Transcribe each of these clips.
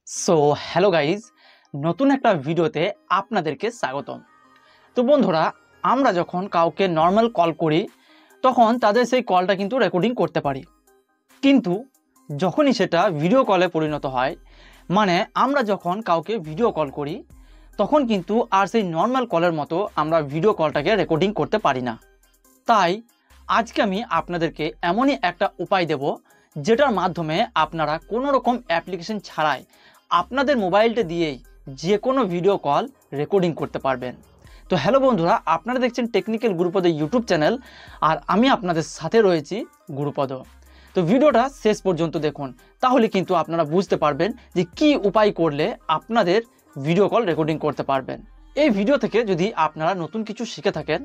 So hello guys, নতুন একটা ভিডিওতে আপনাদেরকে স্বাগতম। তো বন্ধুরা, আমরা যখন কাউকে নর্মাল কল করি তখন তাদের সেই কলটা কিন্তু রেকর্ডিং করতে পারি, কিন্তু যখনই সেটা ভিডিও কলে পরিণত হয়, মানে আমরা যখন কাউকে ভিডিও কল করি তখন কিন্তু আর সেই নর্মাল কলের মতো আমরা ভিডিও কলটাকে রেকর্ডিং করতে পারি না। তাই আজকে আমি আপনাদেরকে এমনই একটা উপায় দেব যেটার মাধ্যমে আপনারা কোনো রকম অ্যাপ্লিকেশন ছাড়াই আপনাদের মোবাইলটা দিয়েই যে কোনো ভিডিও কল রেকর্ডিং করতে পারবেন। তো হ্যালো বন্ধুরা, আপনারা দেখছেন টেকনিক্যাল গুরুপদ ইউটিউব চ্যানেল, আর আমি আপনাদের সাথে রয়েছি গুরুপদ। তো ভিডিওটা শেষ পর্যন্ত দেখুন, তাহলে কিন্তু আপনারা বুঝতে পারবেন যে কি উপায় করলে আপনাদের ভিডিও কল রেকর্ডিং করতে পারবেন। এই ভিডিও থেকে যদি আপনারা নতুন কিছু শিখে থাকেন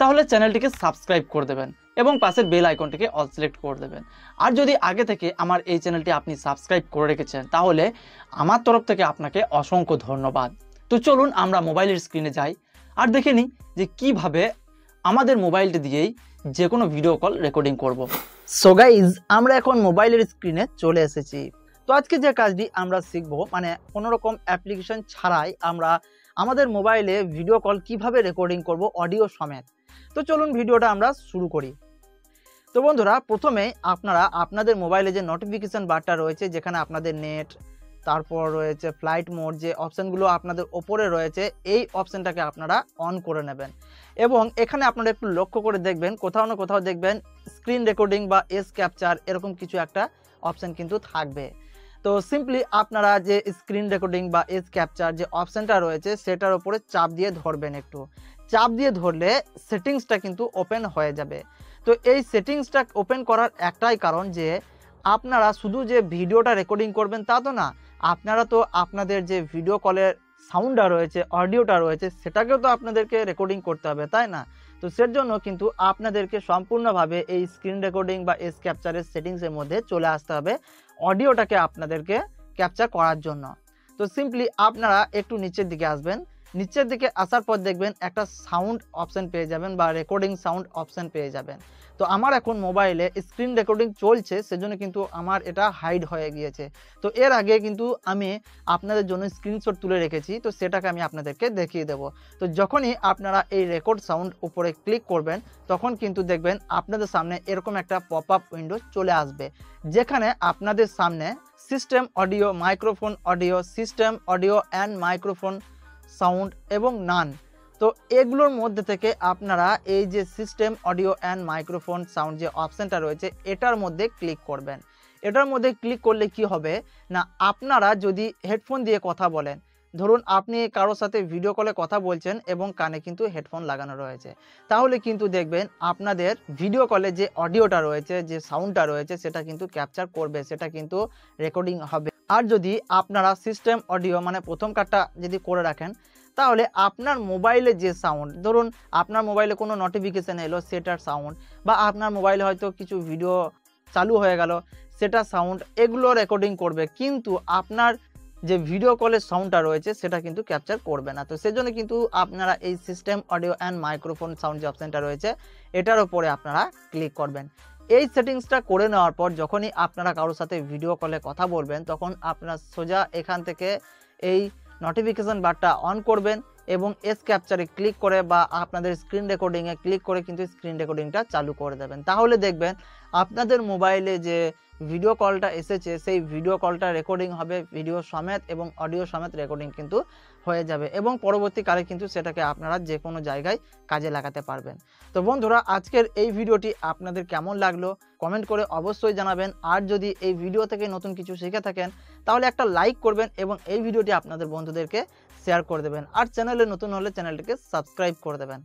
তাহলে চ্যানেলটিকে সাবস্ক্রাইব করে দেবেন এবং পাশের বেল আইকনটিকে অল সিলেক্ট করে দেবেন। আর যদি আগে থেকে আমার এই চ্যানেলটি আপনি সাবস্ক্রাইব করে রেখেছেন তাহলে আমার তরফ থেকে আপনাকে অসংখ্য ধন্যবাদ। তো চলুন আমরা মোবাইলের স্ক্রিনে যাই আর দেখে নিই যে কিভাবে আমাদের মোবাইলটি দিয়েই যে কোনো ভিডিও কল রেকর্ডিং করব। সো গাইজ, আমরা এখন মোবাইলের স্ক্রিনে চলে এসেছি। তো আজকে যে কাজটি আমরা শিখব, মানে কোনো রকম অ্যাপ্লিকেশন ছাড়াই আমরা আমাদের মোবাইলে ভিডিও কল কিভাবে রেকর্ডিং করব অডিও সমেত। তো চলুন ভিডিওটা আমরা শুরু করি। তো বন্ধুরা, প্রথমে আপনারা আপনাদের মোবাইলে যে নোটিফিকেশন বারটা রয়েছে, যেখানে আপনাদের নেট, তারপর রয়েছে ফ্লাইট মোড, যে অপশানগুলো আপনাদের ওপরে রয়েছে, এই অপশানটাকে আপনারা অন করে নেবেন। এবং এখানে আপনারা একটু লক্ষ্য করে দেখবেন, কোথাও না কোথাও দেখবেন স্ক্রিন রেকর্ডিং বা এস ক্যাপচার এরকম কিছু একটা অপশান কিন্তু থাকবে। তো সিম্পলি আপনারা যে স্ক্রিন রেকর্ডিং বা এস ক্যাপচার যে অপশানটা রয়েছে সেটার উপরে চাপ দিয়ে ধরবেন। একটু চাপ দিয়ে ধরলে সেটিংসটা কিন্তু ওপেন হয়ে যাবে। তো এই সেটিংসটা ওপেন করার একটাই কারণ যে আপনারা শুধু যে ভিডিওটা রেকর্ডিং করবেন তা তো না, আপনারা তো আপনাদের যে ভিডিও কলের সাউন্ডটা রয়েছে, অডিওটা রয়েছে, সেটাকেও তো আপনাদেরকে রেকর্ডিং করতে হবে, তাই না? তো সের জন্য কিন্তু আপনাদেরকে সম্পূর্ণভাবে এই স্ক্রিন রেকর্ডিং বা এস ক্যাপচারের সেটিংসের মধ্যে চলে আসতে হবে অডিওটাকে আপনাদেরকে ক্যাপচার করার জন্য। তো সিম্পলি আপনারা একটু নিচের দিকে আসবেন। নিচের দিকে আসার পর দেখবেন একটা সাউন্ড অপশান পেয়ে যাবেন বা রেকর্ডিং সাউন্ড অপশান পেয়ে যাবেন। তো আমার এখন মোবাইলে স্ক্রিন রেকর্ডিং চলছে, সেজন্য কিন্তু আমার এটা হাইড হয়ে গিয়েছে। তো এর আগে কিন্তু আমি আপনাদের জন্য স্ক্রিনশট তুলে রেখেছি, তো সেটাকে আমি আপনাদেরকে দেখিয়ে দেব। তো যখনই আপনারা এই রেকর্ড সাউন্ড উপরে ক্লিক করবেন তখন কিন্তু দেখবেন আপনাদের সামনে এরকম একটা পপ আপ উইন্ডো চলে আসবে, যেখানে আপনাদের সামনে system audio, microphone audio, system audio and microphone sound এবং নান। তো এগুলোর মধ্যে থেকে আপনারা এই যে system audio and microphone sound যে অপশানটা রয়েছে এটার মধ্যে ক্লিক করবেন। এটার মধ্যে ক্লিক করলে কি হবে না, আপনারা যদি হেডফোন দিয়ে কথা বলেন, ধরুন আপনি কারোর সাথে ভিডিও কলে কথা বলছেন এবং কানে কিন্তু হেডফোন লাগানো রয়েছে, তাহলে কিন্তু দেখবেন আপনাদের ভিডিও কলে যে অডিওটা রয়েছে, যে সাউন্ডটা রয়েছে, সেটা কিন্তু ক্যাপচার করবে, সেটা কিন্তু রেকর্ডিং হবে। আর যদি আপনারা সিস্টেম অডিও মানে প্রথম কাটটা যদি করে রাখেন, তাহলে আপনার মোবাইলে যে সাউন্ড, ধরুন আপনার মোবাইলে কোনো নোটিফিকেশান এলো সেটার সাউন্ড, বা আপনার মোবাইলে হয়তো কিছু ভিডিও চালু হয়ে গেল সেটা সাউন্ড, এগুলো রেকর্ডিং করবে, কিন্তু আপনার যে ভিডিও কলের সাউন্ডটা রয়েছে সেটা কিন্তু ক্যাপচার করবে না। তো সেজন্য কিন্তু আপনারা এই system audio and microphone sound যে অপশানটা রয়েছে এটার উপরে আপনারা ক্লিক করবেন। এই সেটিংসটা করে নেওয়ার পর যখনই আপনারা কারোর সাথে ভিডিও কলে কথা বলবেন তখন আপনারা সোজা এখান থেকে এই নোটিফিকেশান বারটা অন করবেন এবং এস ক্যাপচারে ক্লিক করে বা আপনাদের স্ক্রিন রেকর্ডিংয়ে ক্লিক করে কিন্তু স্ক্রিন রেকর্ডিংটা চালু করে দেবেন। তাহলে দেখবেন আপনাদের মোবাইলে যে ভিডিও কলটা এসেছে সেই ভিডিও কলটা রেকর্ডিং হবে, ভিডিও সমেত এবং অডিও সমেত রেকর্ডিং কিন্তু হয়ে যাবে এবং পরবর্তীকালে কিন্তু সেটাকে আপনারা যে কোনো জায়গায় কাজে লাগাতে পারবেন। তো বন্ধুরা, আজকের এই ভিডিওটি আপনাদের কেমন লাগলো কমেন্ট করে অবশ্যই জানাবেন। আর যদি এই ভিডিও থেকে নতুন কিছু শিখে থাকেন তাহলে একটা লাইক করবেন এবং এই ভিডিওটি আপনাদের বন্ধুদেরকে শেয়ার করে দেবেন। আর চ্যানেলে নতুন হলে চ্যানেলটিকে সাবস্ক্রাইব করে দেবেন।